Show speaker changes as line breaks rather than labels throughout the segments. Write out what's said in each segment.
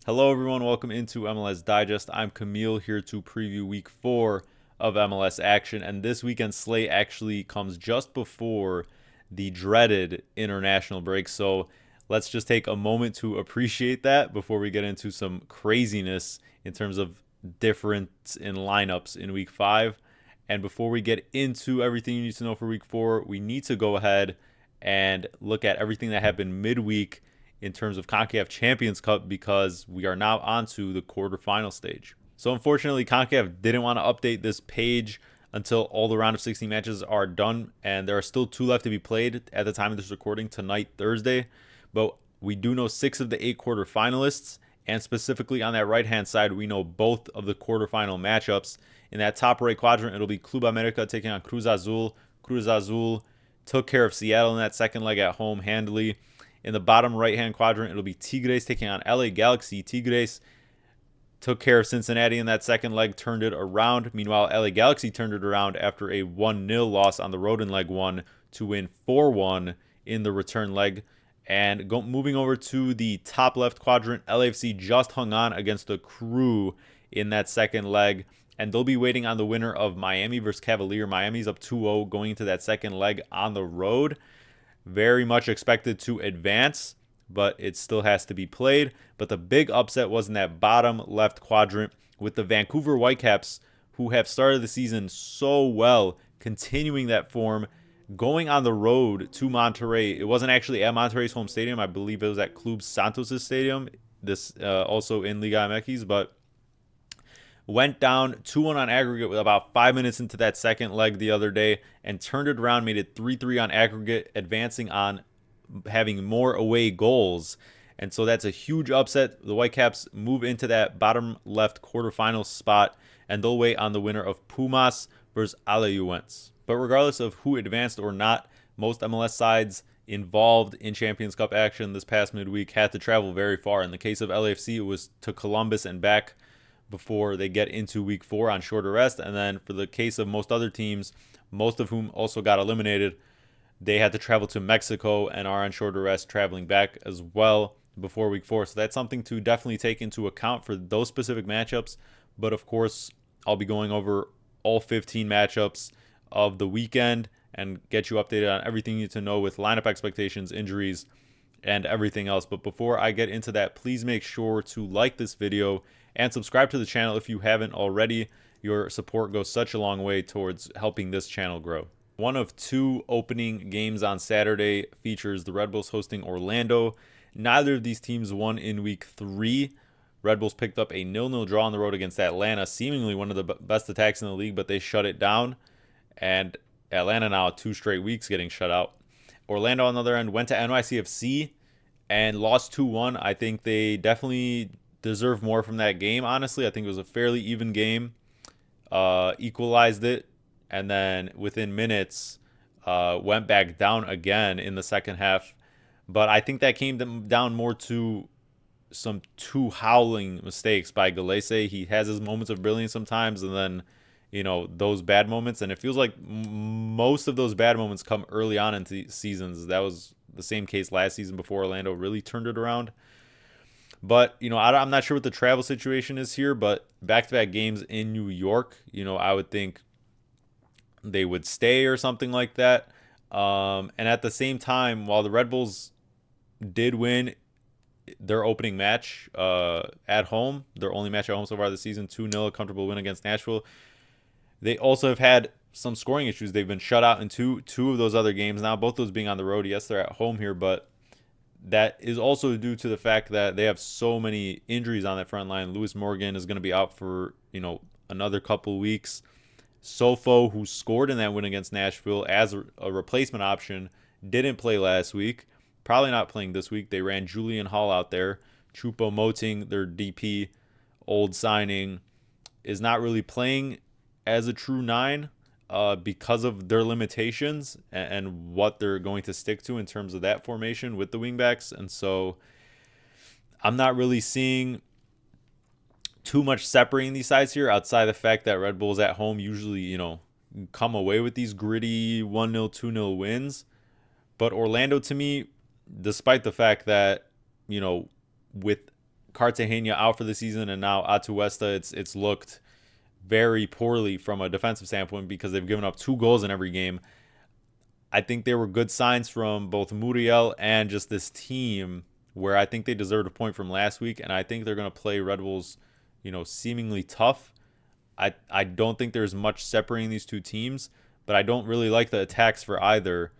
Hello, everyone. Welcome into MLS Digest. I'm Camille here to preview week 4 of MLS action. And this weekend slate actually comes just before the dreaded international break. So let's just take a moment to appreciate that before we get into some craziness in terms of difference in lineups in week 5. And before we get into everything you need to know for week 4, we need to go ahead and look at everything that happened midweek in terms of CONCACAF Champions Cup because we are now on to the quarterfinal stage. So unfortunately, CONCACAF didn't want to update this page until all the round of 16 matches are done, and there are still 2 left to be played at the time of this recording tonight, Thursday. But we do know 6 of the 8 quarterfinalists, and specifically on that right-hand side, we know both of the quarterfinal matchups. In that top right quadrant, it'll be Club America taking on Cruz Azul. Cruz Azul took care of Seattle in that second leg at home handily. In the bottom right-hand quadrant, it'll be Tigres taking on LA Galaxy. Tigres took care of Cincinnati in that second leg, turned it around. Meanwhile, LA Galaxy turned it around after a 1-0 loss on the road in leg 1 to win 4-1 in the return leg. And moving over to the top left quadrant, LAFC just hung on against the Crew in that second leg. And they'll be waiting on the winner of Miami versus Cavalier. Miami's up 2-0 going into that second leg on the road. Very much expected to advance, but it still has to be played. But the big upset was in that bottom left quadrant with the Vancouver Whitecaps, who have started the season so well, continuing that form, going on the road to Monterrey. It wasn't actually at Monterrey's home stadium. I believe it was at Club Santos' stadium, this also in Liga MX, but went down 2-1 on aggregate with about 5 minutes into that second leg the other day and turned it around, made it 3-3 on aggregate, advancing on having more away goals. And so that's a huge upset. The Whitecaps move into that bottom left quarterfinal spot, and they'll wait on the winner of Pumas versus Alajuelense. But regardless of who advanced or not, most MLS sides involved in Champions Cup action this past midweek had to travel very far. In the case of LAFC, it was to Columbus and back before they get into week 4 on shorter rest. And then for the case of most other teams, most of whom also got eliminated, they had to travel to Mexico and are on shorter rest traveling back as well before week 4. So that's something to definitely take into account for those specific matchups. But of course, I'll be going over all 15 matchups of the weekend and get you updated on everything you need to know with lineup expectations, injuries, and everything else. But before I get into that, please make sure to like this video and subscribe to the channel if you haven't already. Your support goes such a long way towards helping this channel grow. One of 2 opening games on Saturday features the Red Bulls hosting Orlando. Neither of these teams won in week 3. Red Bulls picked up a 0-0 draw on the road against Atlanta, seemingly one of the best attacks in the league, but they shut it down. And Atlanta now 2 straight weeks getting shut out. Orlando, on the other end, went to NYCFC and lost 2-1. I think they definitely deserve more from that game, honestly. I think it was a fairly even game. Equalized it, and then within minutes went back down again in the second half. But I think that came down more to some 2 howling mistakes by Galese. He has his moments of brilliance sometimes, and then those bad moments, and it feels like most of those bad moments come early on into seasons. That was the same case last season before Orlando really turned it around. But I'm not sure what the travel situation is here, but back-to-back games in New York, I would think they would stay or something like that. And at the same time, while the Red Bulls did win their opening match at home, their only match at home so far this season, 2-0, a comfortable win against Nashville, they also have had some scoring issues. They've been shut out in two of those other games now, both those being on the road. Yes, they're at home here, but that is also due to the fact that they have so many injuries on that front line. Lewis Morgan is going to be out for, another couple weeks. Sofo, who scored in that win against Nashville as a replacement option, didn't play last week. Probably not playing this week. They ran Julian Hall out there. Choupo-Moting, their DP, old signing, is not really playing as a true 9 because of their limitations and what they're going to stick to in terms of that formation with the wingbacks. And so I'm not really seeing too much separating these sides here outside the fact that Red Bulls at home usually, come away with these gritty 1-0, 2-0 wins. But Orlando, to me, despite the fact that, with Cartagena out for the season, and now Atuesta, it's looked very poorly from a defensive standpoint because they've given up 2 goals in every game. I think there were good signs from both Muriel and just this team where I think they deserved a point from last week, and I think they're going to play Red Bulls, seemingly tough. I don't think there's much separating these two teams, but I don't really like the attacks for either,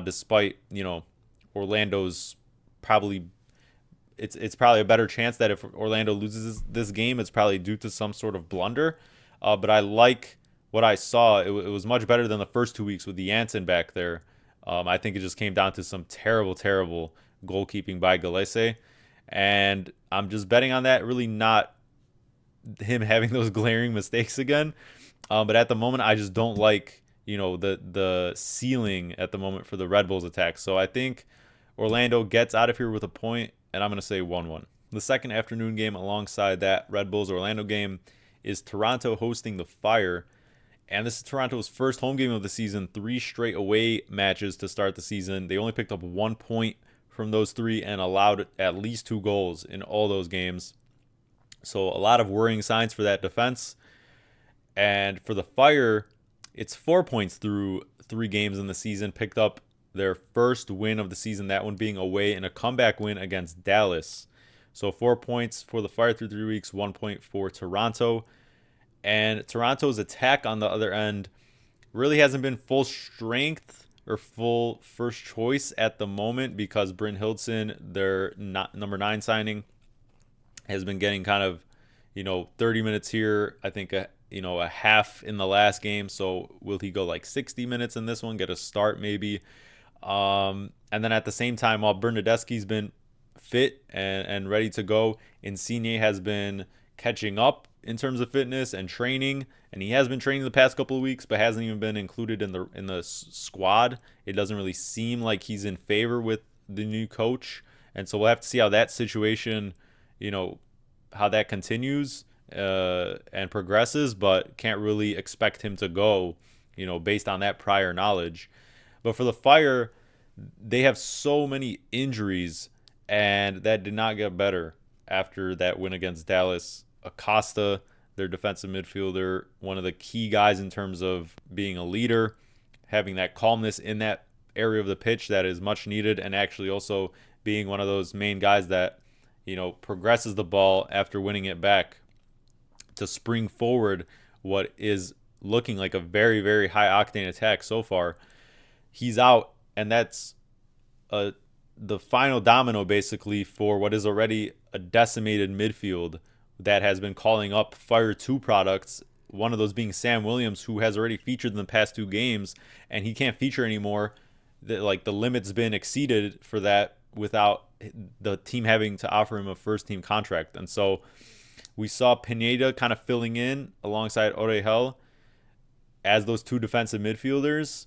despite, Orlando's probably it's probably a better chance that if Orlando loses this game, it's probably due to some sort of blunder. But I like what I saw. It was much better than the first 2 weeks with the Janssen back there. I think it just came down to some terrible, terrible goalkeeping by Galese. And I'm just betting on that, really not him having those glaring mistakes again. But at the moment, I just don't like, the ceiling at the moment for the Red Bulls attack. So I think Orlando gets out of here with a point, and I'm going to say 1-1. The second afternoon game alongside that Red Bulls Orlando game is Toronto hosting the Fire. And this is Toronto's first home game of the season, 3 straight away matches to start the season. They only picked up 1 point from those 3 and allowed at least 2 goals in all those games. So a lot of worrying signs for that defense. And for the Fire, it's 4 points through 3 games in the season, picked up their first win of the season, that one being away in a comeback win against Dallas. So 4 points for the Fire through 3 weeks, 1 point for Toronto. And Toronto's attack on the other end really hasn't been full strength or full first choice at the moment because Bryn Hildson, their number 9 signing, has been getting kind of, 30 minutes here. I think, a half in the last game. So will he go like 60 minutes in this one, get a start maybe? And then at the same time, while Bernadeschi's been fit and ready to go, Insigne has been catching up in terms of fitness and training, and he has been training the past couple of weeks, but hasn't even been included in the squad. It doesn't really seem like he's in favor with the new coach, and so we'll have to see how that situation, how that continues and progresses, but can't really expect him to go, based on that prior knowledge. But for the Fire, they have so many injuries, and that did not get better after that win against Dallas. Acosta, their defensive midfielder, one of the key guys in terms of being a leader, having that calmness in that area of the pitch that is much needed, and actually also being one of those main guys that, progresses the ball after winning it back to spring forward what is looking like a very, very high octane attack so far. He's out, and that's the final domino basically for what is already a decimated midfield that has been calling up Fire 2 products, one of those being Sam Williams, who has already featured in the past 2 games, and he can't feature anymore. The limit's been exceeded for that without the team having to offer him a first-team contract. And so we saw Pineda kind of filling in alongside Orejel as those 2 defensive midfielders,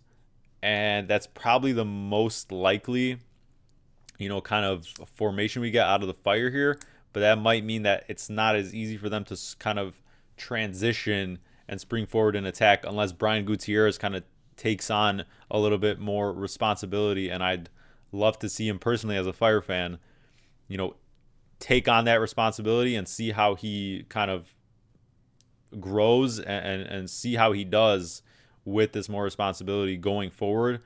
and that's probably the most likely, kind of formation we get out of the Fire here. But that might mean that it's not as easy for them to kind of transition and spring forward in attack unless Brian Gutierrez kind of takes on a little bit more responsibility. And I'd love to see him personally as a Fire fan, take on that responsibility and see how he kind of grows and see how he does with this more responsibility going forward,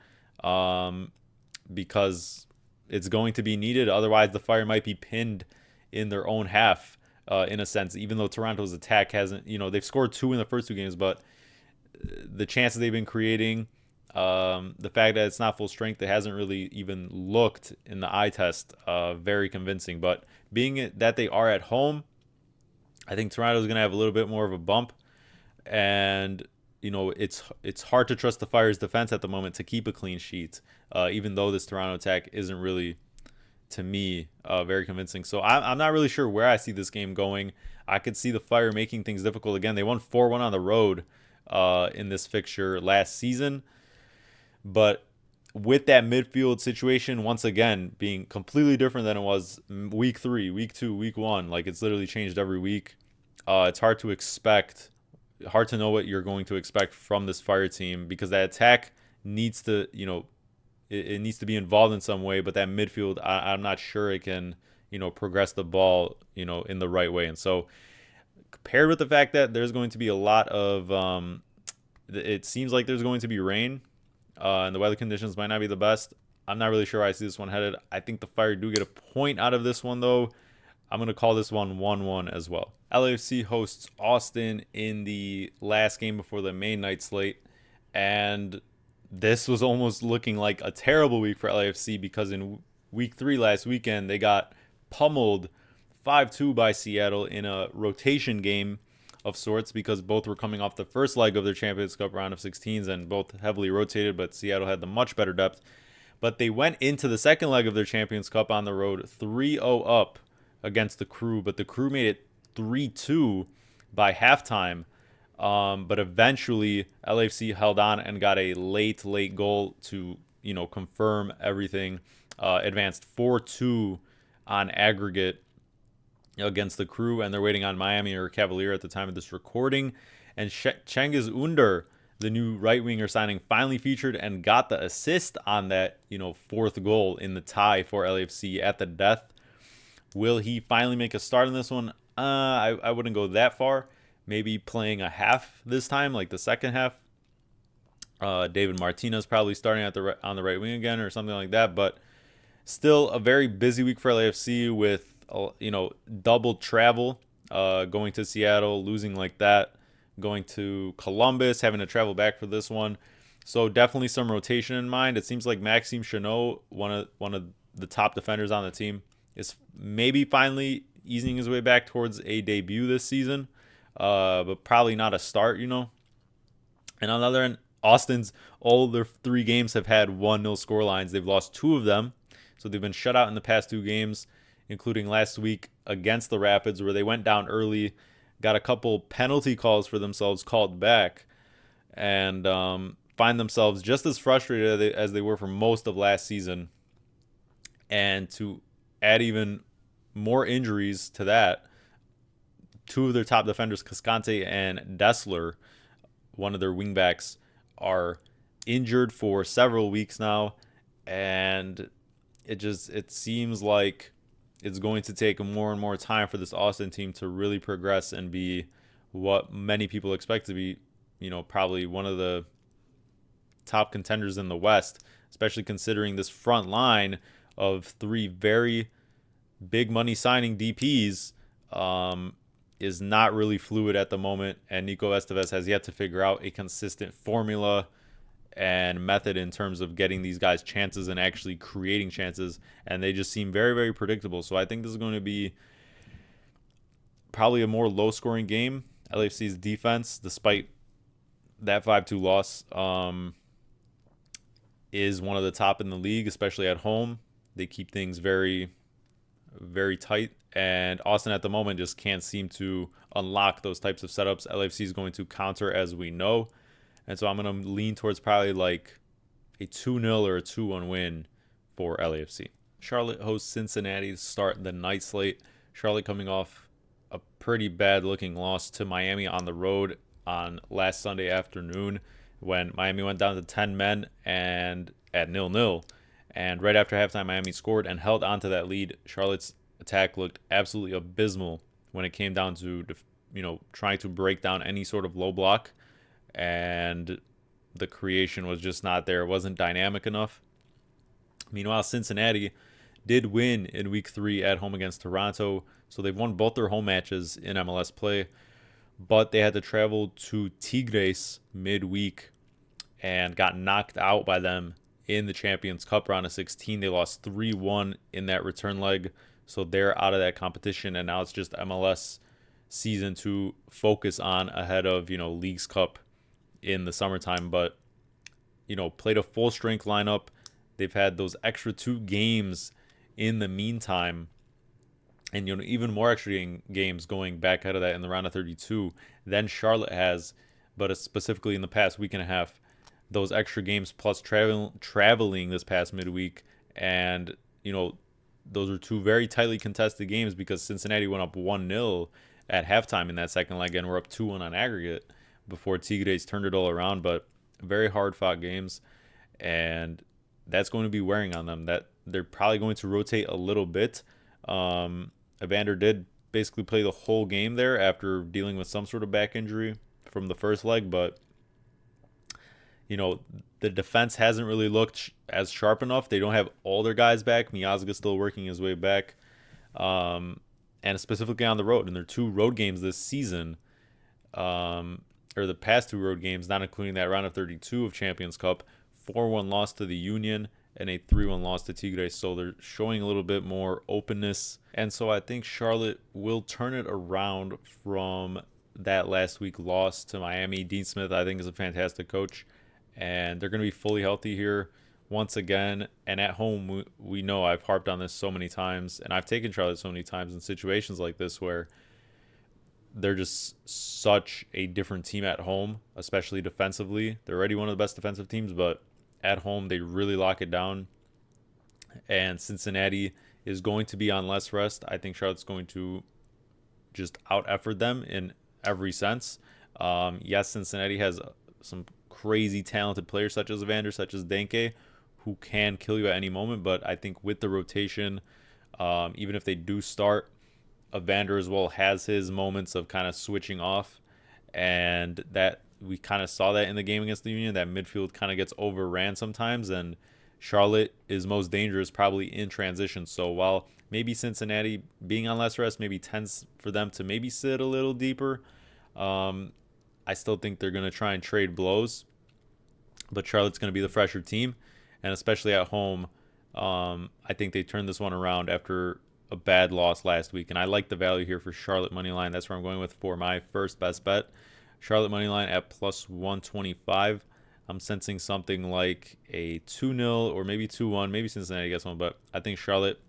because it's going to be needed. Otherwise, the Fire might be pinned in their own half, in a sense, even though Toronto's attack hasn't, they've scored 2 in the first 2 games, but the chances they've been creating, the fact that it's not full strength, it hasn't really even looked in the eye test very convincing. But being that they are at home, I think Toronto's going to have a little bit more of a bump, and it's hard to trust the Fire's defense at the moment to keep a clean sheet, even though this Toronto attack isn't really, to me, very convincing. So I'm not really sure where I see this game going. I could see the Fire making things difficult again. They won 4-1 on the road in this fixture last season. But with that midfield situation, once again, being completely different than it was week 3, week 2, week 1, like it's literally changed every week. It's hard to know what you're going to expect from this Fire team, because that attack needs to, it needs to be involved in some way, but that midfield, I'm not sure it can, progress the ball, in the right way. And so paired with the fact that there's going to be a lot of, it seems like there's going to be rain, and the weather conditions might not be the best. I'm not really sure where I see this one headed. I think the Fire do get a point out of this one, though. I'm going to call this one 1-1 as well. LAFC hosts Austin in the last game before the main night slate. And this was almost looking like a terrible week for LAFC because in week 3 last weekend, they got pummeled 5-2 by Seattle in a rotation game of sorts because both were coming off the first leg of their Champions Cup round of 16s and both heavily rotated, but Seattle had the much better depth. But they went into the second leg of their Champions Cup on the road 3-0 up against the Crew, but the Crew made it 3-2 by halftime. But eventually LAFC held on and got a late goal to, confirm everything. Advanced 4-2 on aggregate against the Crew, and they're waiting on Miami or Cavalier at the time of this recording. And Cengiz Ünder, the new right winger signing, finally featured and got the assist on that, fourth goal in the tie for LAFC at the death. Will he finally make a start in this one? I wouldn't go that far. Maybe playing a half this time, like the second half. David Martinez probably starting on the right wing again or something like that. But still a very busy week for LAFC with double travel, going to Seattle, losing like that, going to Columbus, having to travel back for this one. So definitely some rotation in mind. It seems like Maxime Chanot, one of the top defenders on the team, is maybe finally easing his way back towards a debut this season, but probably not a start, And on the other end, Austin's all their 3 games have had 1-0 score lines. They've lost 2 of them, so they've been shut out in the past 2 games, including last week against the Rapids, where they went down early, got a couple penalty calls for themselves called back, and find themselves just as frustrated as they were for most of last season. And to add even more injuries to that, 2 of their top defenders, Cascante and Dessler, one of their wingbacks, are injured for several weeks now, and it seems like it's going to take more and more time for this Austin team to really progress and be what many people expect to be, probably one of the top contenders in the West, especially considering this front line of 3 very big money signing DPs is not really fluid at the moment, and Nico Estevez has yet to figure out a consistent formula and method in terms of getting these guys chances and actually creating chances, and they just seem very, very predictable. So I think this is going to be probably a more low-scoring game. LAFC's defense, despite that 5-2 loss, is one of the top in the league, especially at home. They keep things very, very tight, and Austin at the moment just can't seem to unlock those types of setups. LAFC is going to counter, as we know, and so I'm going to lean towards probably like a 2-0 or a 2-1 win for LAFC. Charlotte hosts Cincinnati to start the night slate. Charlotte coming off a pretty bad looking loss to Miami on the road on last Sunday afternoon when Miami went down to 10 men and at 0-0. And right after halftime, Miami scored and held onto that lead. Charlotte's attack looked absolutely abysmal when it came down to, trying to break down any sort of low block. And the creation was just not there. It wasn't dynamic enough. Meanwhile, Cincinnati did win in week 3 at home against Toronto. So they've won both their home matches in MLS play. But they had to travel to Tigres midweek and got knocked out by them in the Champions Cup round of 16. They lost 3-1 in that return leg, so they're out of that competition, and now it's just MLS season to focus on ahead of, Leagues Cup in the summertime. But, played a full-strength lineup. They've had those extra 2 games in the meantime, and, even more extra games going back out of that in the round of 32 than Charlotte has, but specifically in the past week and a half. Those extra games plus traveling this past midweek, and those are 2 very tightly contested games because Cincinnati went up 1-0 at halftime in that second leg and we're up 2-1 on aggregate before Tigres turned it all around. But very hard fought games, and that's going to be wearing on them. That they're probably going to rotate a little bit, Evander did basically play the whole game there after dealing with some sort of back injury from the first leg, but the defense hasn't really looked as sharp enough. They don't have all their guys back. Miazga's still working his way back, and specifically on the road. In their 2 road games this season, or the past 2 road games, not including that round of 32 of Champions Cup, 4-1 loss to the Union and a 3-1 loss to Tigre. So they're showing a little bit more openness. And so I think Charlotte will turn it around from that last week loss to Miami. Dean Smith, I think, is a fantastic coach. And they're going to be fully healthy here once again. And at home, we know I've harped on this so many times. And I've taken Charlotte so many times in situations like this where they're just such a different team at home, especially defensively. They're already one of the best defensive teams, but at home, they really lock it down. And Cincinnati is going to be on less rest. I think Charlotte's going to just out-effort them in every sense. Yes, Cincinnati has some crazy talented players such as Evander, such as Denke, who can kill you at any moment. But I think with the rotation, even if they do start, Evander as well has his moments of kind of switching off. And that we kind of saw that in the game against the Union. That midfield kind of gets overran sometimes, and Charlotte is most dangerous probably in transition. So while maybe Cincinnati being on less rest maybe tends for them to maybe sit a little deeper, I still think they're going to try and trade blows. But Charlotte's going to be the fresher team, and especially at home, I think they turned this one around after a bad loss last week. And I like the value here for Charlotte moneyline. That's where I'm going with for my first best bet. Charlotte moneyline at plus 125. I'm sensing something like a 2-0 or maybe 2-1. Maybe Cincinnati gets one, but I think Charlotte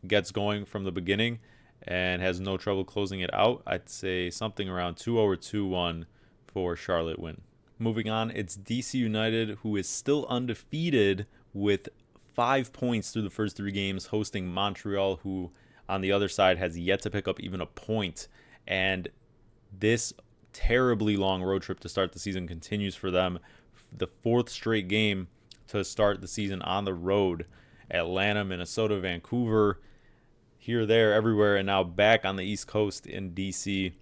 gets going from the beginning and has no trouble closing it out. I'd say something around 2-0 or 2-1 for Charlotte win. Moving on, it's DC United, who is still undefeated with 5 points through the first 3 games, hosting Montreal, who on the other side has yet to pick up even a point. And this terribly long road trip to start the season continues for them. The 4th straight game to start the season on the road. Atlanta, Minnesota, Vancouver, here, there, everywhere, and now back on the East Coast in DC.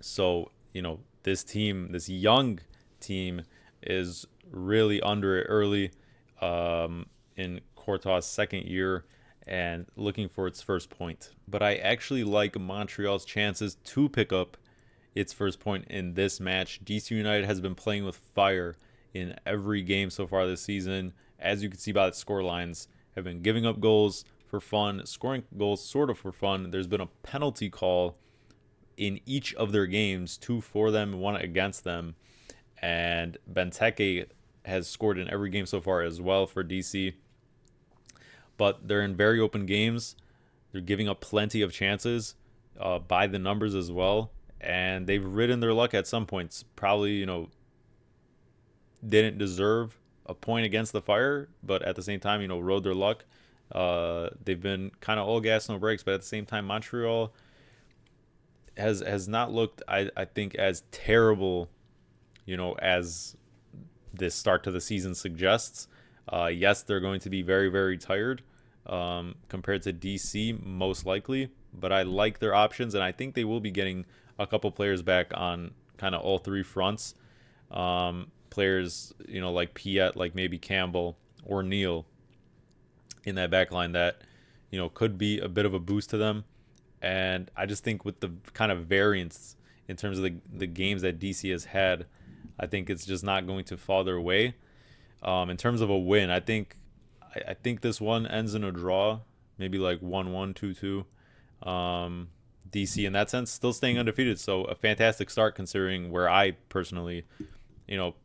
So, this team, this young team, is really under it early in Courtois' second year and looking for its first point. But I actually like Montreal's chances to pick up its first point in this match. DC United has been playing with fire in every game so far this season. As you can see by the score lines, have been giving up goals for fun, scoring goals sort of for fun. There's been a penalty call in each of their games, 2 for them, 1 against them. And Benteke has scored in every game so far as well for DC. But they're in very open games. They're giving up plenty of chances by the numbers as well. And they've ridden their luck at some points. Probably, didn't deserve a point against the Fire, but at the same time, rode their luck. They've been kind of all gas, no brakes, but at the same time, Montreal has not looked, I think, as terrible, as this start to the season suggests. Yes, they're going to be very, very tired compared to DC, most likely, but I like their options, and I think they will be getting a couple players back on kind of all 3 fronts. Players, like Piet, like maybe Campbell or Neal in that back line that, could be a bit of a boost to them. And I just think with the kind of variance in terms of the games that DC has had, I think it's just not going to fall their way. In terms of a win, I think this one ends in a draw, maybe like 1-1, 2-2. DC in that sense still staying undefeated, so a fantastic start considering where I personally,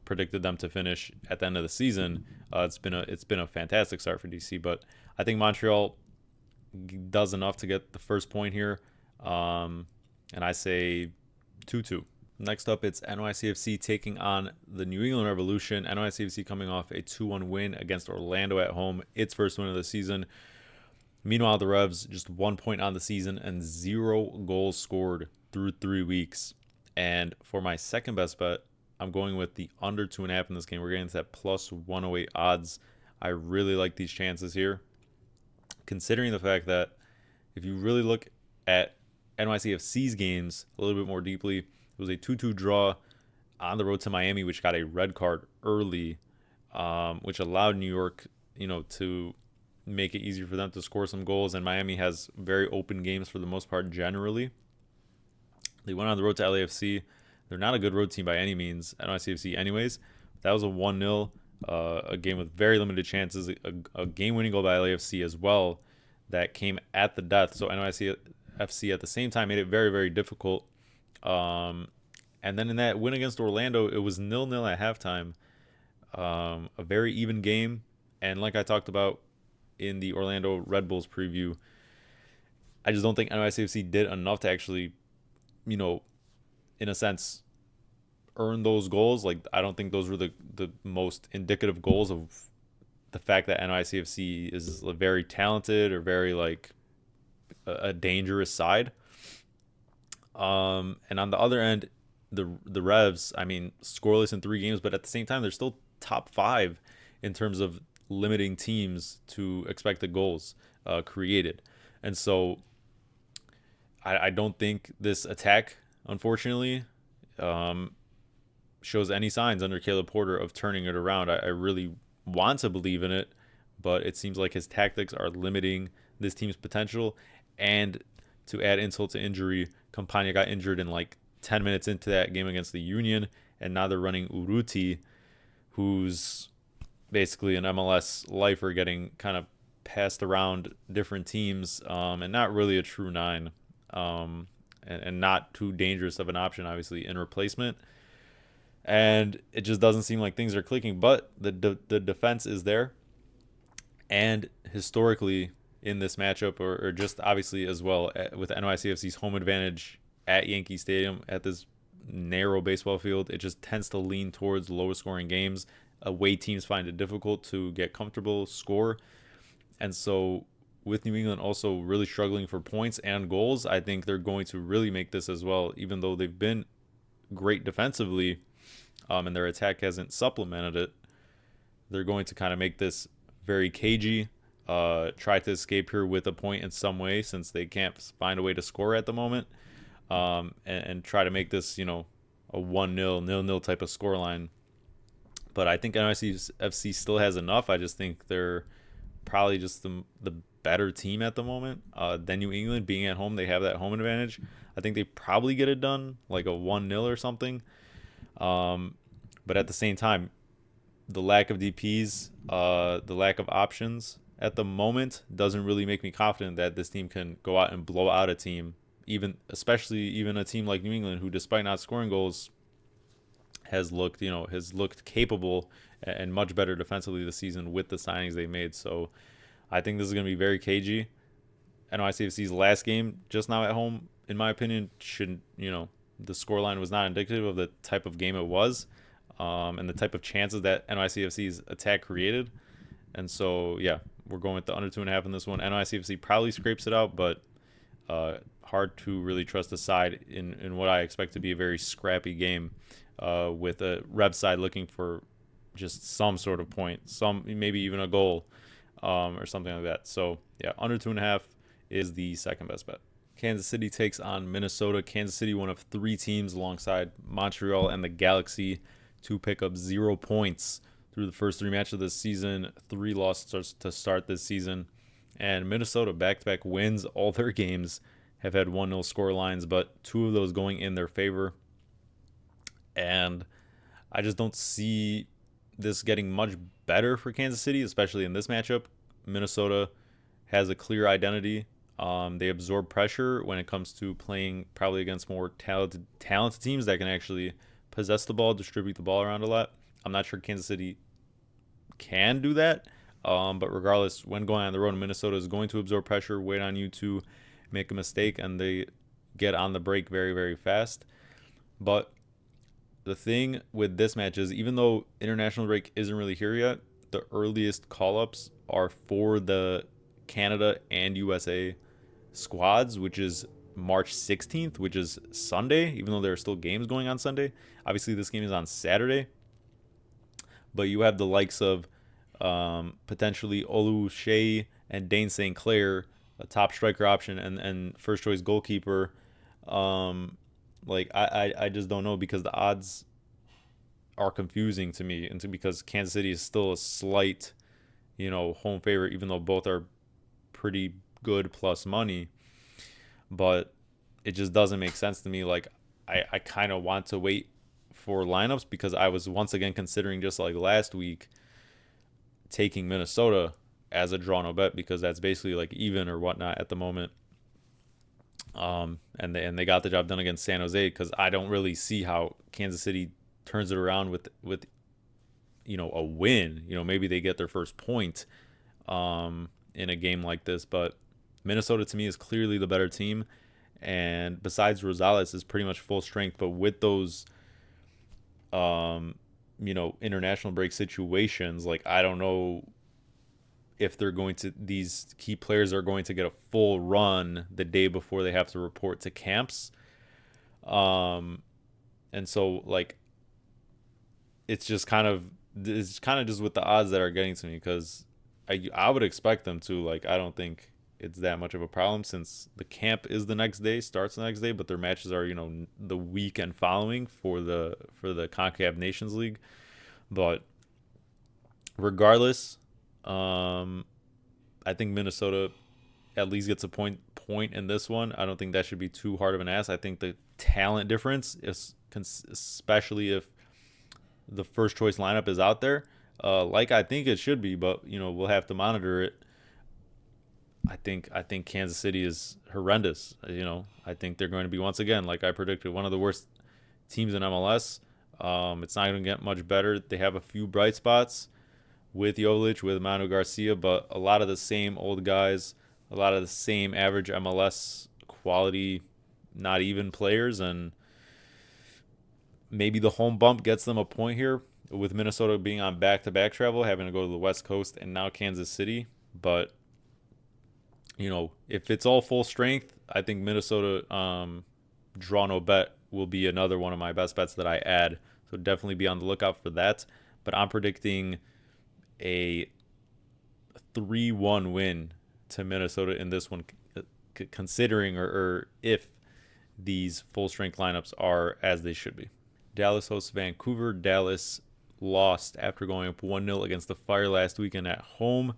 predicted them to finish at the end of the season. It's been a fantastic start for DC, but I think Montreal does enough to get the first point here, and I say 2-2. Next up, it's NYCFC taking on the New England Revolution. NYCFC coming off a 2-1 win against Orlando at home, its first win of the season. Meanwhile, the Revs just 1 point on the season and 0 goals scored through 3 weeks. And for my second best bet, I'm going with the under 2.5 in this game. We're getting to that plus 108 odds. I really like these chances here, considering the fact that if you really look at NYCFC's games a little bit more deeply, it was a 2-2 draw on the road to Miami, which got a red card early, which allowed New York, to make it easier for them to score some goals. And Miami has very open games for the most part generally. They went on the road to LAFC. They're not a good road team by any means, NYCFC anyways. That was a 1-0, a game with very limited chances, a game-winning goal by LAFC as well that came at the death. So NYCFC at the same time made it very, very difficult. And then in that win against Orlando, it was 0-0 at halftime. A very even game. And like I talked about in the Orlando Red Bulls preview, I just don't think NYCFC did enough to actually, in a sense, earn those goals. Like, I don't think those were the most indicative goals of the fact that NYCFC is very talented or very like a dangerous side. And on the other end, the Revs, I mean, scoreless in 3 games, but at the same time, they're still top 5 in terms of limiting teams to expected goals created. And so I don't think this attack, unfortunately, shows any signs under Caleb Porter of turning it around. I really want to believe in it, but it seems like his tactics are limiting this team's potential. And to add insult to injury, Campagna got injured in like 10 minutes into that game against the Union, and now they're running Urruti, who's basically an MLS lifer getting kind of passed around different teams, and not really a true 9, and not too dangerous of an option, obviously, in replacement. And it just doesn't seem like things are clicking, but the defense is there. And historically in this matchup, or just obviously as well, with NYCFC's home advantage at Yankee Stadium at this narrow baseball field, it just tends to lean towards lower scoring games. Away teams find it difficult to get comfortable, score. And so with New England also really struggling for points and goals, I think they're going to really make this as well, even though they've been great defensively, and their attack hasn't supplemented it. They're going to kind of make this very cagey, try to escape here with a point in some way, since they can't find a way to score at the moment, and try to make this, a 1-0, 0-0 type of scoreline. But I think NYCFC still has enough. I just think they're probably just the better team at the moment than New England. Being at home, they have that home advantage. I think they probably get it done, like a 1-0 or something. But at the same time, the lack of DPs, the lack of options at the moment doesn't really make me confident that this team can go out and blow out a team, especially a team like New England, who, despite not scoring goals, has looked capable and much better defensively this season with the signings they made. So I think this is going to be very cagey. NYCFC's last game just now at home, in my opinion, the scoreline was not indicative of the type of game it was, and the type of chances that NYCFC's attack created. And so, yeah, we're going with the under 2.5 in this one. NYCFC probably scrapes it out, but hard to really trust the side in what I expect to be a very scrappy game, with a Revs side looking for just some sort of point, maybe even a goal, or something like that. So, yeah, under 2.5 is the second best bet. Kansas City takes on Minnesota. Kansas City, one of 3 teams alongside Montreal and the Galaxy to pick up 0 points through the first 3 matches of this season, 3 losses to start this season. And Minnesota, back-to-back wins. All their games have had 1-0 score lines, but 2 of those going in their favor. And I just don't see this getting much better for Kansas City, especially in this matchup. Minnesota has a clear identity. They absorb pressure when it comes to playing probably against more talented teams that can actually possess the ball, distribute the ball around a lot. I'm not sure Kansas City can do that. But regardless, when going on the road, Minnesota is going to absorb pressure, wait on you to make a mistake, and they get on the break very, very fast. But the thing with this match is, even though international break isn't really here yet, the earliest call-ups are for the Canada and USA squads, which is March 16th, which is Sunday, even though there are still games going on Sunday. Obviously, this game is on Saturday. But you have the likes of potentially Olu Shea and Dane St. Clair a top striker option, and first choice goalkeeper. Like I just don't know because the odds are confusing to me, and because Kansas City is still a slight, home favorite, even though both are pretty good plus money. But it just doesn't make sense to me. Like I kind of want to wait for lineups because I was once again considering, just like last week, taking Minnesota as a draw no bet because that's basically like even or whatnot at the moment. And they got the job done against San Jose because I don't really see how Kansas City turns it around with a win. Maybe they get their first point in a game like this, but Minnesota to me is clearly the better team. And besides Rosales is pretty much full strength, but with those international break situations, like I don't know if these key players are going to get a full run the day before they have to report to camps. And so like it's kind of just with the odds that are getting to me because I would expect them to. Like I don't think it's that much of a problem since the camp is the next day, starts the next day, but their matches are the weekend following for the CONCACAF Nations League. But regardless, I think Minnesota at least gets a point in this one. I don't think that should be too hard of an ask. I think the talent difference is, especially if the first choice lineup is out there, like I think it should be, but we'll have to monitor it. I think Kansas City is horrendous. I think they're going to be, once again, like I predicted, one of the worst teams in MLS. It's not going to get much better. They have a few bright spots with Jovic, with Manu Garcia, but a lot of the same old guys, a lot of the same average MLS quality, not even players, and maybe the home bump gets them a point here with Minnesota being on back-to-back travel, having to go to the West Coast and now Kansas City. But if it's all full strength, I think Minnesota draw no bet will be another one of my best bets that I add. So definitely be on the lookout for that. But I'm predicting a 3-1 win to Minnesota in this one, considering or if these full strength lineups are as they should be. Dallas hosts Vancouver. Dallas lost after going up 1-0 against the Fire last weekend at home,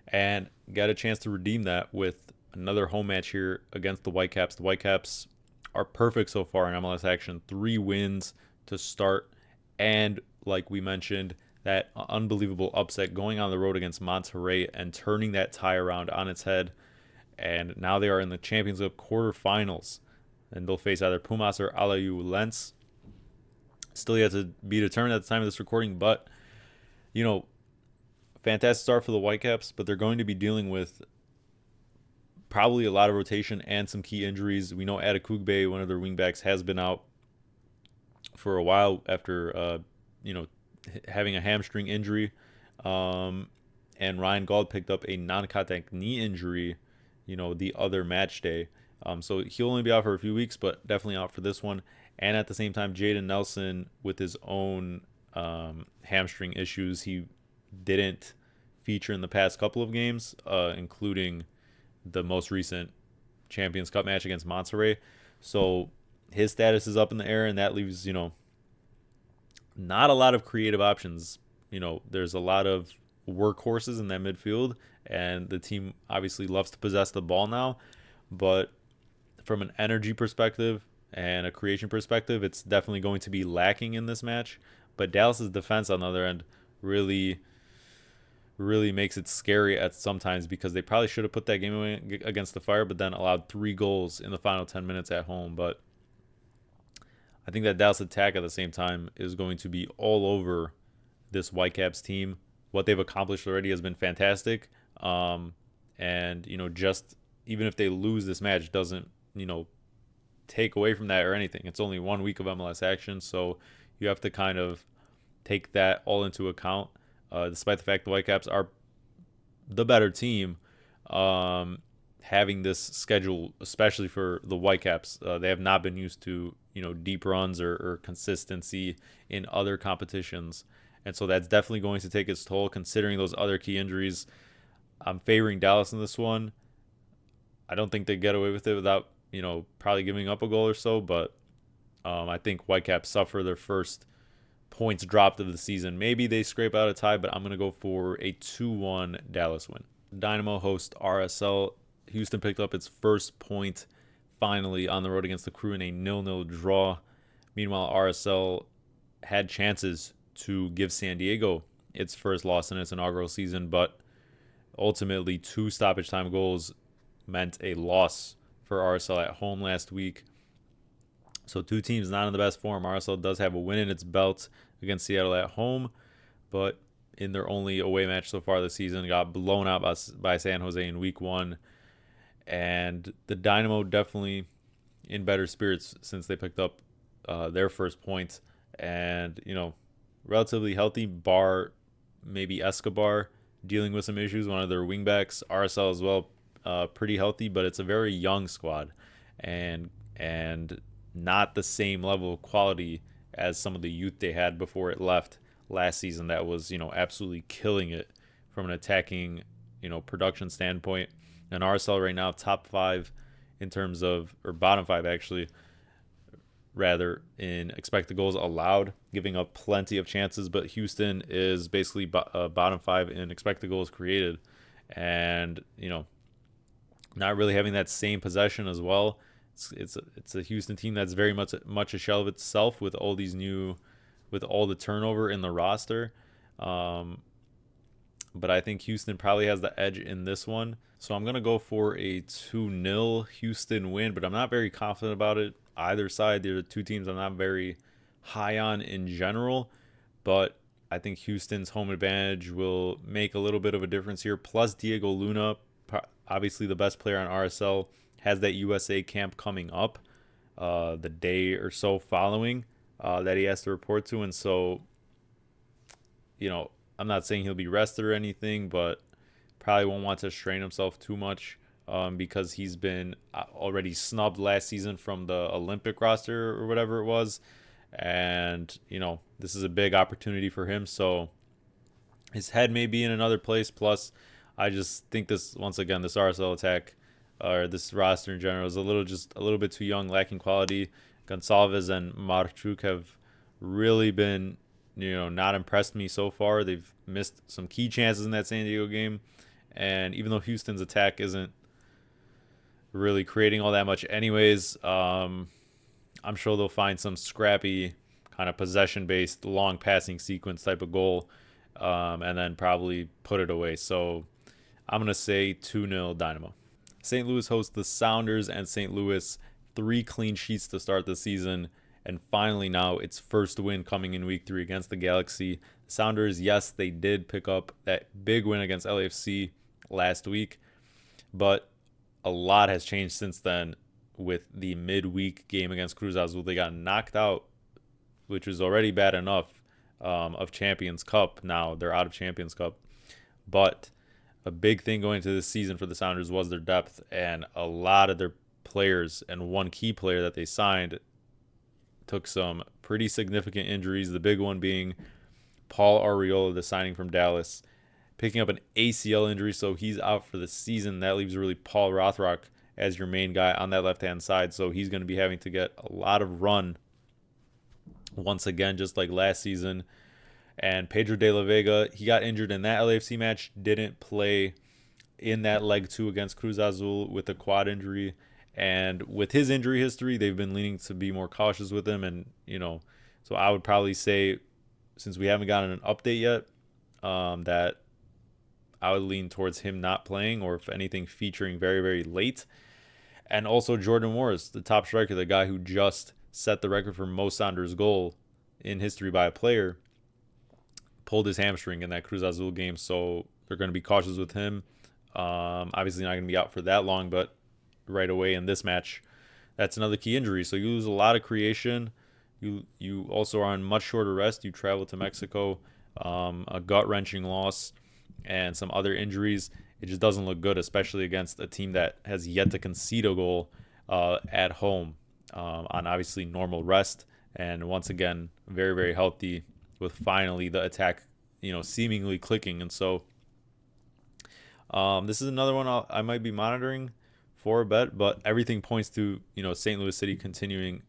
and got a chance to redeem that with another home match here against the Whitecaps. The Whitecaps are perfect so far in MLS action. 3 wins to start, and like we mentioned, that unbelievable upset going on the road against Monterrey and turning that tie around on its head. And now they are in the Champions League quarterfinals, and they'll face either Pumas or Alajuelense. Still yet to be determined at the time of this recording, but fantastic start for the Whitecaps, but they're going to be dealing with probably a lot of rotation and some key injuries. We know Adekugbe, one of their wingbacks, has been out for a while after having a hamstring injury, and Ryan Gauld picked up a non-contact knee injury the other match day. So he'll only be out for a few weeks, but definitely out for this one. And at the same time, Jaden Nelson, with his own hamstring issues, he didn't feature in the past couple of games, including the most recent Champions Cup match against Monterrey. So his status is up in the air, and that leaves, not a lot of creative options. There's a lot of workhorses in that midfield, and the team obviously loves to possess the ball now, but from an energy perspective and a creation perspective, it's definitely going to be lacking in this match. But Dallas's defense, on the other end, really makes it scary at sometimes, because they probably should have put that game away against the Fire, but then allowed 3 goals in the final 10 minutes at home. But I think that Dallas attack at the same time is going to be all over this Whitecaps team. What they've accomplished already has been fantastic. And, just even if they lose this match, doesn't, take away from that or anything. It's only 1 week of MLS action, so you have to kind of take that all into account. Despite the fact the Whitecaps are the better team, having this schedule, especially for the Whitecaps, they have not been used to deep runs or consistency in other competitions, and so that's definitely going to take its toll considering those other key injuries. I'm favoring Dallas in this one. I don't think they get away with it without, probably giving up a goal or so. But I think Whitecaps suffer their first points dropped of the season. Maybe they scrape out a tie, but I'm going to go for a 2-1 Dallas win. Dynamo host RSL. Houston picked up its first point finally on the road against the Crew in a 0-0 draw. Meanwhile, RSL had chances to give San Diego its first loss in its inaugural season, but ultimately 2 stoppage time goals meant a loss for RSL at home last week. So 2 teams not in the best form. RSL does have a win in its belt against Seattle at home, but in their only away match so far this season, got blown out by San Jose in week 1. And the Dynamo definitely in better spirits since they picked up their first point. And, relatively healthy, bar maybe Escobar dealing with some issues, one of their wingbacks. RSL as well, pretty healthy, but it's a very young squad. And not the same level of quality as some of the youth they had before it left last season that was, absolutely killing it from an attacking, production standpoint. And RSL right now, top 5 in terms of, or bottom 5 actually, rather, in expected goals allowed, giving up plenty of chances. But Houston is basically bottom 5 in expected goals created. And, not really having that same possession as well. It's a Houston team that's very much a shell of itself with all the turnover in the roster. But I think Houston probably has the edge in this one. So I'm going to go for a 2-0 Houston win, but I'm not very confident about it. Either side, there are 2 teams I'm not very high on in general, but I think Houston's home advantage will make a little bit of a difference here. Plus Diego Luna, obviously the best player on RSL, has that USA camp coming up the day or so following that he has to report to. And so, I'm not saying he'll be rested or anything, but probably won't want to strain himself too much because he's been already snubbed last season from the Olympic roster or whatever it was. And, this is a big opportunity for him. So his head may be in another place. Plus, I just think this RSL attack or this roster in general is a little bit too young, lacking quality. Gonçalves and Marchuk have really been, not impressed me so far. They've missed some key chances in that San Diego game. And even though Houston's attack isn't really creating all that much anyways, I'm sure they'll find some scrappy kind of possession-based long passing sequence type of goal and then probably put it away. So I'm going to say 2-0 Dynamo. St. Louis hosts the Sounders, and St. Louis 3 clean sheets to start the season. And finally now its first win coming in week 3 against the Galaxy. The Sounders, yes, they did pick up that big win against LAFC last week, but a lot has changed since then with the midweek game against Cruz Azul. They got knocked out, which was already bad enough, of Champions Cup. Now they're out of Champions Cup. But a big thing going into this season for the Sounders was their depth, and a lot of their players and one key player that they signed took some pretty significant injuries, the big one being Paul Arriola, the signing from Dallas, picking up an ACL injury, so he's out for the season. That leaves really Paul Rothrock as your main guy on that left-hand side, so he's going to be having to get a lot of run once again, just like last season. And Pedro de la Vega, he got injured in that LAFC match, didn't play in that leg 2 against Cruz Azul with a quad injury. And with his injury history, they've been leaning to be more cautious with him. And, so I would probably say, since we haven't gotten an update yet, that I would lean towards him not playing, or if anything, featuring very, very late. And also Jordan Morris, the top striker, the guy who just set the record for most Sounders goal in history by a player, pulled his hamstring in that Cruz Azul game, so they're going to be cautious with him. Obviously not going to be out for that long, but right away in this match, that's another key injury. So you lose a lot of creation. You also are on much shorter rest. You travel to Mexico, a gut-wrenching loss, and some other injuries. It just doesn't look good, especially against a team that has yet to concede a goal at home on obviously normal rest. And once again, very, very healthy, with finally the attack, seemingly clicking. And so this is another one I might be monitoring for a bet, but everything points to, St. Louis City continuing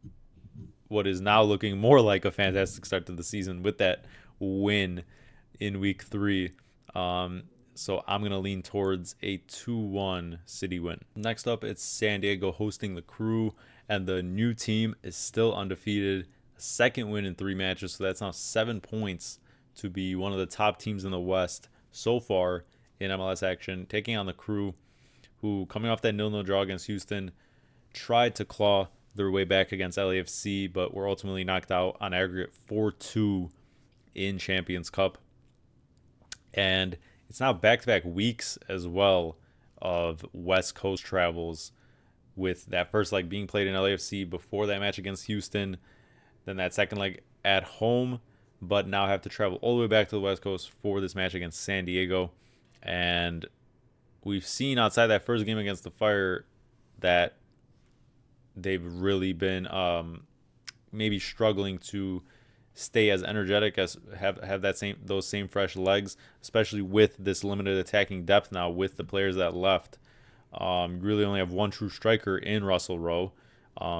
what is now looking more like a fantastic start to the season with that win in week 3. So I'm going to lean towards a 2-1 City win. Next up, it's San Diego hosting the Crew, and the new team is still undefeated. A second win in 3 matches, so that's now 7 points to be one of the top teams in the West so far in MLS action, taking on the Crew, who, coming off that 0-0 draw against Houston, tried to claw their way back against LAFC, but were ultimately knocked out on aggregate 4-2 in Champions Cup. And it's now back-to-back weeks as well of West Coast travels, with that first leg being played in LAFC before that match against Houston, then that second leg at home, but now have to travel all the way back to the West Coast for this match against San Diego. And we've seen outside that first game against the Fire that they've really been maybe struggling to stay as energetic, as have those same fresh legs, especially with this limited attacking depth now with the players that left. You really only have one true striker in Russell Rowe,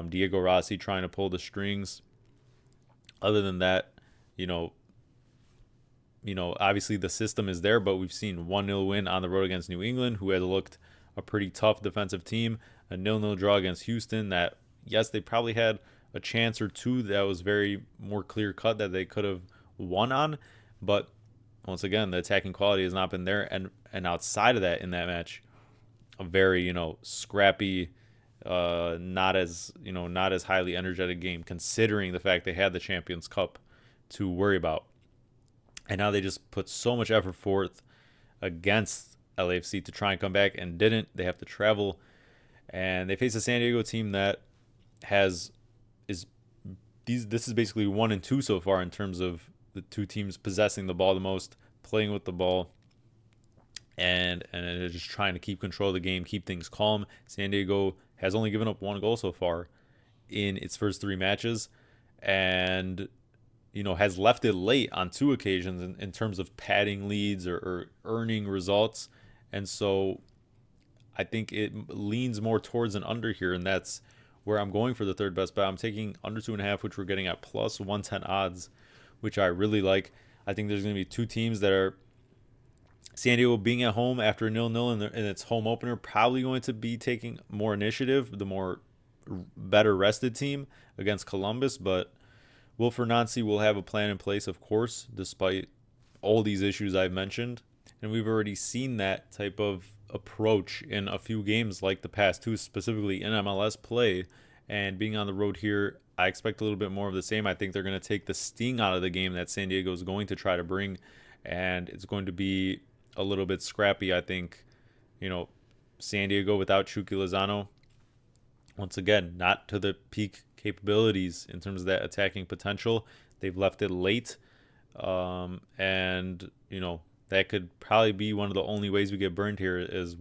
Diego Rossi, trying to pull the strings. Other than that, obviously the system is there, but we've seen 1-0 win on the road against New England, who has looked a pretty tough defensive team. A 0-0 draw against Houston that, yes, they probably had a chance or two that was very more clear cut that they could have won on, but once again, the attacking quality has not been there. And outside of that, in that match, a very scrappy, not as highly energetic game, considering the fact they had the Champions Cup to worry about. And now they just put so much effort forth against LAFC to try and come back, and didn't. They have to travel, and they face a San Diego team that this is basically 1 and 2 so far in terms of the two teams possessing the ball the most, playing with the ball, and they're just trying to keep control of the game, keep things calm. San Diego has only given up 1 goal so far in its first 3 matches, and has left it late on 2 occasions in terms of padding leads or earning results. And so I think it leans more towards an under here, and that's where I'm going for the third best bet. I'm taking under 2.5, which we're getting at plus 110 odds, which I really like. I think there's going to be 2 teams that are, San Diego being at home after a 0-0 in its home opener, probably going to be taking more initiative, the more better rested team against Columbus. But Wilfried Nancy will have a plan in place, of course, despite all these issues I've mentioned. And we've already seen that type of approach in a few games like the past 2, specifically in MLS play. And being on the road here, I expect a little bit more of the same. I think they're going to take the sting out of the game that San Diego is going to try to bring, and it's going to be a little bit scrappy. I think, San Diego without Chucky Lozano, once again, not to the peak capabilities in terms of that attacking potential. They've left it late, and that could probably be one of the only ways we get burned here, is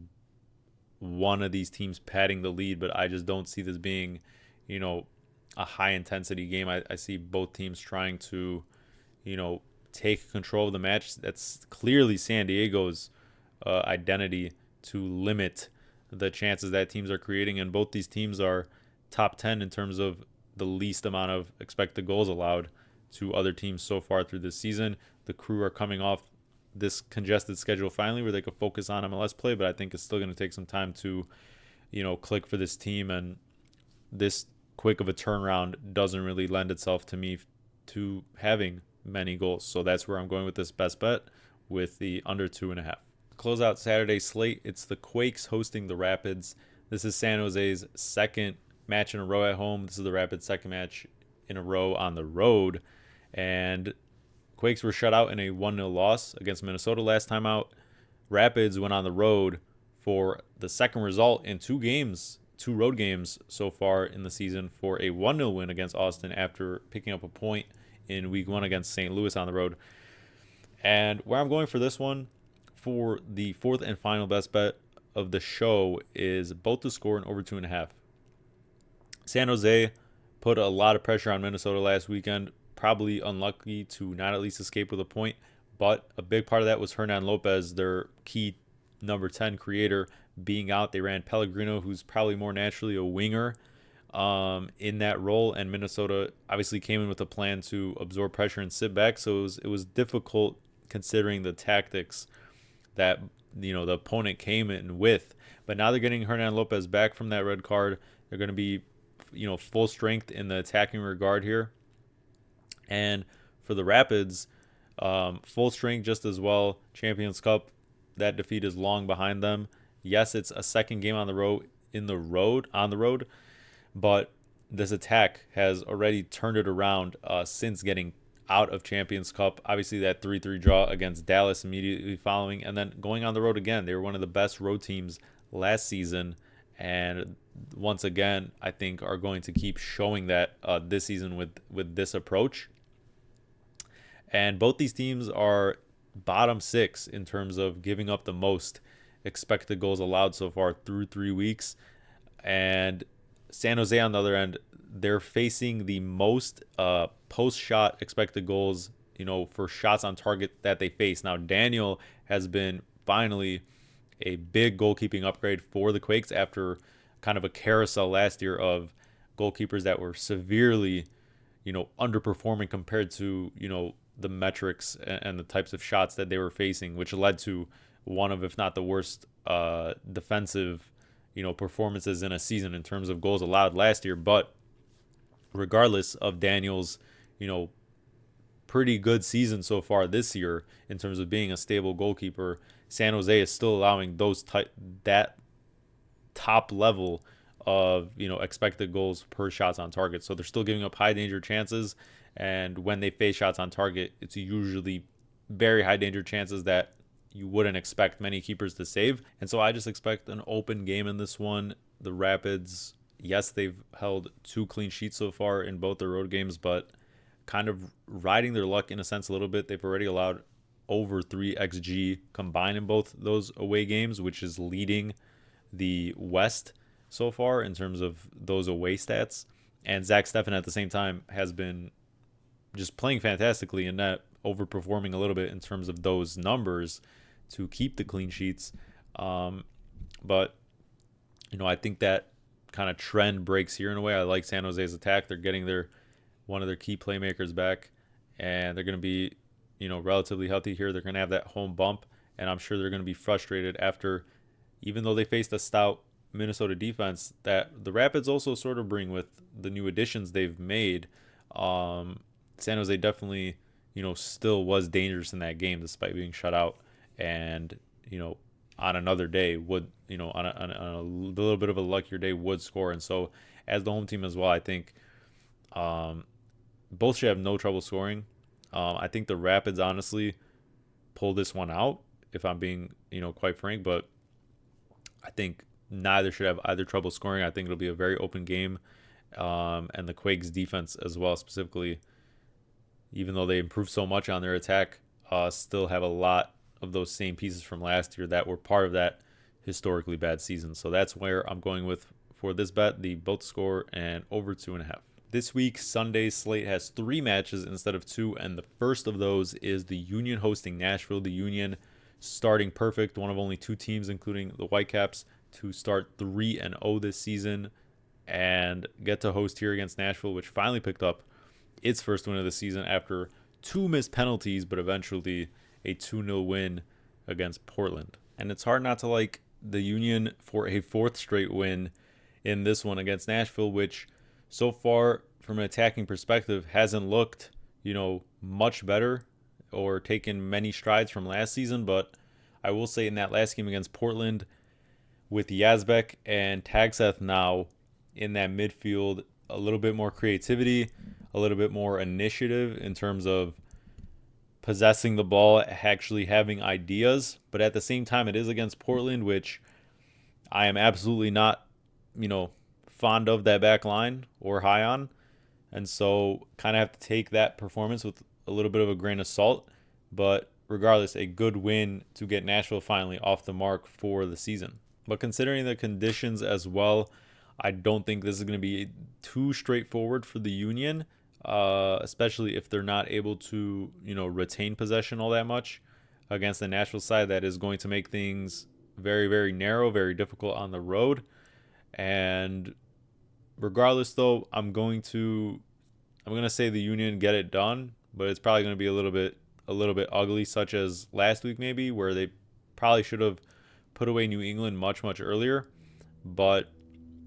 one of these teams padding the lead. But I just don't see this being, a high intensity game. I see both teams trying to, take control of the match. That's clearly San Diego's identity, to limit the chances that teams are creating. And both these teams are top 10 in terms of the least amount of expected goals allowed to other teams so far through this season. The Crew are coming off this congested schedule finally, where they could focus on MLS play, but I think it's still going to take some time to, click for this team. And this quick of a turnaround doesn't really lend itself to me to having many goals. So that's where I'm going with this best bet, with the under 2.5. Close out Saturday slate. It's the Quakes hosting the Rapids. This is San Jose's second match in a row at home. This is the Rapids' second match in a row on the road. And Quakes were shut out in a 1-0 loss against Minnesota last time out. Rapids went on the road for the second result in 2 road games so far in the season, for a 1-0 win against Austin after picking up a point in week 1 against St. Louis on the road. And where I'm going for this one, for the fourth and final best bet of the show, is both to score and over 2.5. San Jose put a lot of pressure on Minnesota last weekend, probably unlucky to not at least escape with a point, but a big part of that was Hernan Lopez, their key number 10 creator, being out. They ran Pellegrino, who's probably more naturally a winger, in that role, and Minnesota obviously came in with a plan to absorb pressure and sit back. So it was difficult considering the tactics that the opponent came in with. But now they're getting Hernan Lopez back from that red card. They're going to be full strength in the attacking regard here. And for the Rapids, full strength just as well. Champions Cup, that defeat is long behind them. Yes, it's a second game on the road, but this attack has already turned it around since getting out of Champions Cup. Obviously, that 3-3 draw against Dallas immediately following, and then going on the road again. They were one of the best road teams last season, and once again, I think are going to keep showing that this season with this approach. And both these teams are bottom 6 in terms of giving up the most expected goals allowed so far through 3 weeks. And San Jose, on the other end, they're facing the most post-shot expected goals, for shots on target that they face. Now, Daniel has been finally a big goalkeeping upgrade for the Quakes after kind of a carousel last year of goalkeepers that were severely, underperforming compared to, the metrics and the types of shots that they were facing, which led to one of, if not the worst, defensive, performances in a season in terms of goals allowed last year. But regardless of Daniel's, pretty good season so far this year in terms of being a stable goalkeeper, San Jose is still allowing that top level of expected goals per shots on target. So they're still giving up high danger chances, and when they face shots on target, it's usually very high danger chances that you wouldn't expect many keepers to save. And so I just expect an open game in this one. The Rapids, yes, they've held 2 clean sheets so far in both their road games, but kind of riding their luck in a sense a little bit. They've already allowed over 3 XG combined in both those away games, which is leading the West so far in terms of those away stats. And Zach Steffen at the same time has been just playing fantastically in net, overperforming a little bit in terms of those numbers to keep the clean sheets. But I think that kind of trend breaks here in a way. I like San Jose's attack. They're getting one of their key playmakers back, and they're going to be relatively healthy here. They're going to have that home bump, and I'm sure they're going to be frustrated after, even though they faced a stout Minnesota defense that the Rapids also sort of bring with the new additions they've made. San Jose definitely still was dangerous in that game despite being shut out, and on another day would on a little bit of a luckier day would score. And so as the home team as well, I think both should have no trouble scoring. I think the Rapids honestly pull this one out, if I'm being quite frank, but I think neither should have either trouble scoring. I think it'll be a very open game, and the Quakes defense as well, specifically, even though they improved so much on their attack, still have a lot of those same pieces from last year that were part of that historically bad season. So that's where I'm going with for this bet, the both score and over 2.5. This week's Sunday slate has 3 matches instead of 2, and the first of those is the Union hosting Nashville. The Union starting perfect, one of only 2 teams, including the Whitecaps, to start 3-0 this season and get to host here against Nashville, which finally picked up its first win of the season after 2 missed penalties, but eventually a 2-0 win against Portland. And it's hard not to like the Union for a 4th straight win in this one against Nashville, which so far from an attacking perspective hasn't looked, much better or taken many strides from last season. But I will say in that last game against Portland, with Yazbek and Tagseth now in that midfield, a little bit more creativity, a little bit more initiative in terms of possessing the ball, actually having ideas. But at the same time, it is against Portland, which I am absolutely not, fond of that back line or high on. And so kind of have to take that performance with a little bit of a grain of salt. But regardless, a good win to get Nashville finally off the mark for the season. But considering the conditions as well, I don't think this is going to be too straightforward for the Union, especially if they're not able to, retain possession all that much against the Nashville side. That is going to make things very, very narrow, very difficult on the road. And regardless, though, I'm gonna say the Union get it done, but it's probably gonna be a little bit ugly, such as last week maybe, where they probably should have put away New England much, much earlier. But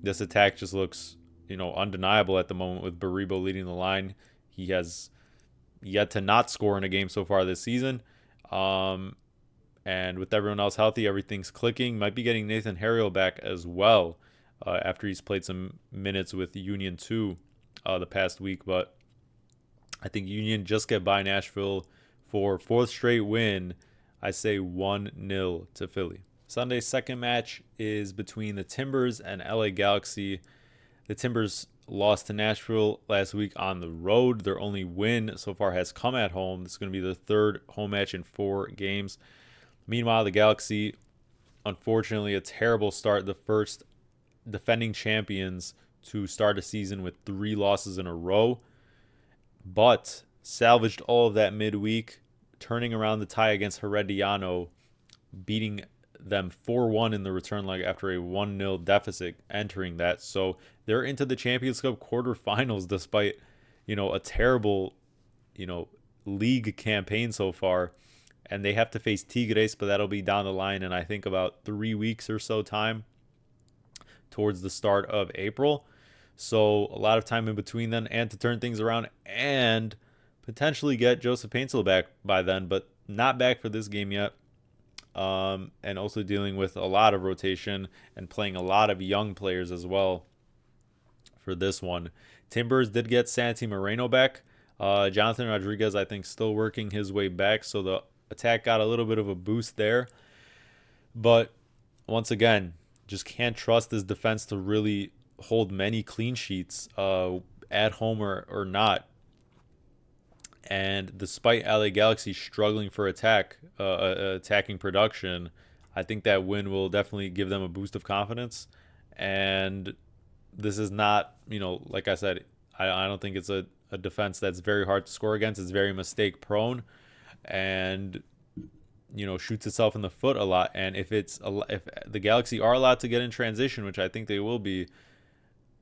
this attack just looks, undeniable at the moment with Baribo leading the line. He has yet to not score in a game so far this season. And with everyone else healthy, everything's clicking. Might be getting Nathan Harriel back as well after he's played some minutes with Union 2 the past week. But I think Union just get by Nashville for fourth straight win. I say 1-0 to Philly. Sunday's second match is between the Timbers and LA Galaxy. The Timbers lost to Nashville last week on the road. Their only win so far has come at home. This is going to be their third home match in 4 games. Meanwhile, the Galaxy, unfortunately, a terrible start. The first defending champions to start a season with 3 losses in a row, but salvaged all of that midweek, turning around the tie against Herediano, beating them 4-1 in the return leg after a 1-0 deficit entering that. So they're into the Champions Cup quarterfinals despite, a terrible, league campaign so far. And they have to face Tigres, but that'll be down the line in I think about 3 weeks or so time, towards the start of April. So a lot of time in between then, and to turn things around and potentially get Joseph Paintsel back by then, but not back for this game yet. And also dealing with a lot of rotation and playing a lot of young players as well for this one. Timbers did get Santi Moreno back. Jonathan Rodriguez, I think, still working his way back, so the attack got a little bit of a boost there. But once again, just can't trust this defense to really hold many clean sheets at home or not. And despite LA Galaxy struggling for attacking production, I think that win will definitely give them a boost of confidence. And this is not, like I said, I don't think it's a defense that's very hard to score against. It's very mistake prone and, shoots itself in the foot a lot. And if the Galaxy are allowed to get in transition, which I think they will be,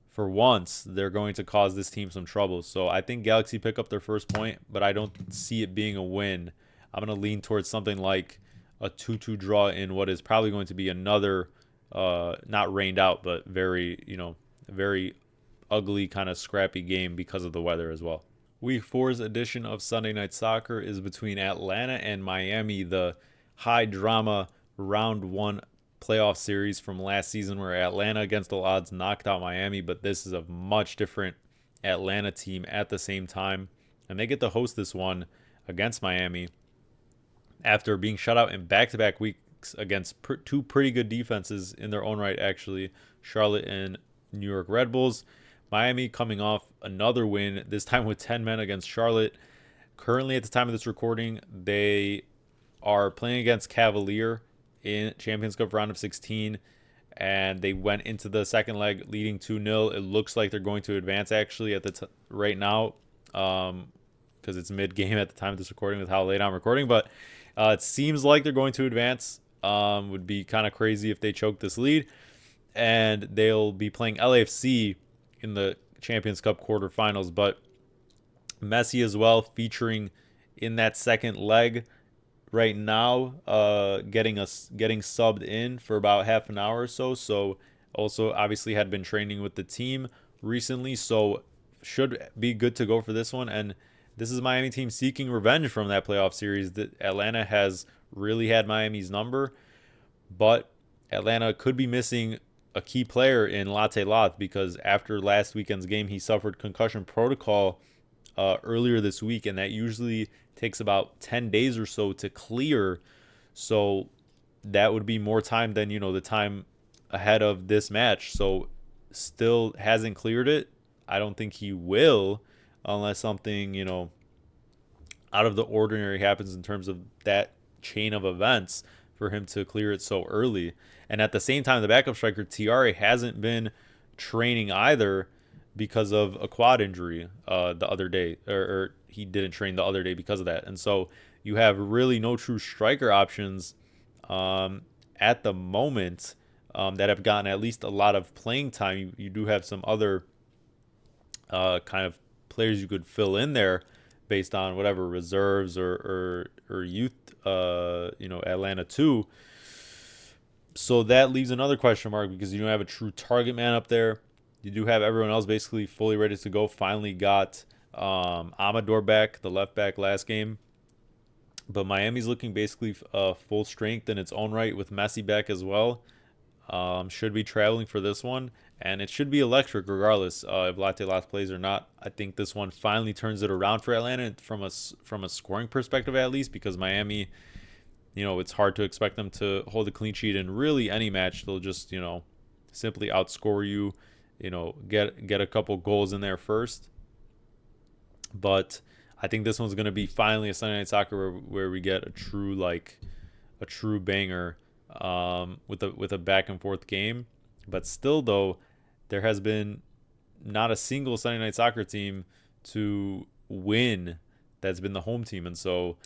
for once, they're going to cause this team some trouble. So I think Galaxy pick up their first point, but I don't see it being a win. I'm going to lean towards something like a 2-2 draw in what is probably going to be another, not rained out, but very, very ugly kind of scrappy game because of the weather as well. Week 4's edition of Sunday Night Soccer is between Atlanta and Miami, the high drama round 1 playoff series from last season where Atlanta against all odds knocked out Miami, but this is a much different Atlanta team at the same time, and they get to host this one against Miami after being shut out in back-to-back weeks against 2 pretty good defenses in their own right, actually, Charlotte and New York Red Bulls. Miami coming off another win, this time with 10 men against Charlotte. Currently, at the time of this recording, they are playing against Cavalier in Champions Cup round of 16, and they went into the second leg leading 2-0. It looks like they're going to advance actually at the right now, because it's mid-game at the time of this recording with how late I'm recording, but it seems like they're going to advance. Would be kind of crazy if they choke this lead, and they'll be playing LAFC in the Champions Cup quarterfinals, but Messi as well featuring in that second leg right now, getting subbed in for about half an hour or so. So also obviously had been training with the team recently, so should be good to go for this one. And this is Miami team seeking revenge from that playoff series. That Atlanta has really had Miami's number, but Atlanta could be missing a key player in Latte Lath, because after last weekend's game, he suffered concussion protocol earlier this week, and that usually takes about 10 days or so to clear. So that would be more time than, the time ahead of this match. So still hasn't cleared it. I don't think he will, unless something, out of the ordinary happens in terms of that chain of events for him to clear it so early. And at the same time, the backup striker, Tiare, hasn't been training either because of a quad injury the other day, or he didn't train the other day because of that. And so you have really no true striker options at the moment that have gotten at least a lot of playing time. You do have some other kind of players you could fill in there based on whatever reserves or youth, Atlanta too. So that leaves another question mark because you don't have a true target man up there. You do have everyone else basically fully ready to go. Finally got Amador back, the left back last game. But Miami's looking basically full strength in its own right with Messi back as well. Should be traveling for this one. And it should be electric regardless if Latte Las plays or not. I think this one finally turns it around for Atlanta from a scoring perspective at least, because Miami, it's hard to expect them to hold a clean sheet in really any match. They'll just, simply outscore you, get a couple goals in there first. But I think this one's going to be finally a Sunday Night Soccer where we get a true banger with a back and forth game. But still, though, there has been not a single Sunday Night Soccer team to win that's been the home team. And so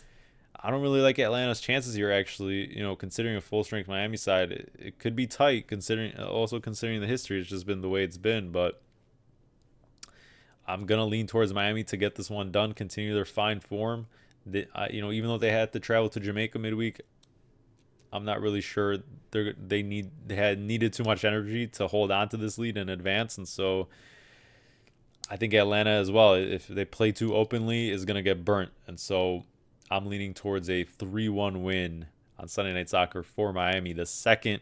I don't really like Atlanta's chances here, actually. Considering a full-strength Miami side, it could be tight, considering the history. It's just been the way it's been. But I'm going to lean towards Miami to get this one done, continue their fine form. Even though they had to travel to Jamaica midweek, I'm not really sure they had needed too much energy to hold on to this lead and advance. And so I think Atlanta as well, if they play too openly, is going to get burnt. And so I'm leaning towards a 3-1 win on Sunday Night Soccer for Miami, the second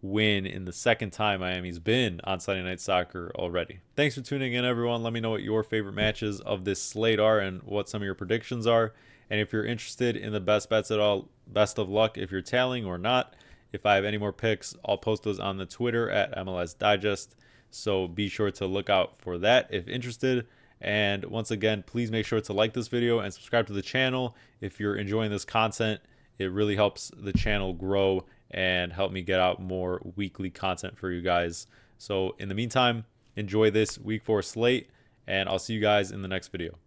win in the second time Miami's been on Sunday Night Soccer already. Thanks for tuning in, everyone. Let me know what your favorite matches of this slate are and what some of your predictions are. And if you're interested in the best bets at all, best of luck if you're tailing or not. If I have any more picks, I'll post those on the Twitter at MLS Digest. So be sure to look out for that if interested. And once again, please make sure to like this video and subscribe to the channel if you're enjoying this content. It really helps the channel grow and help me get out more weekly content for you guys. So in the meantime, enjoy this week 4 slate, and I'll see you guys in the next video.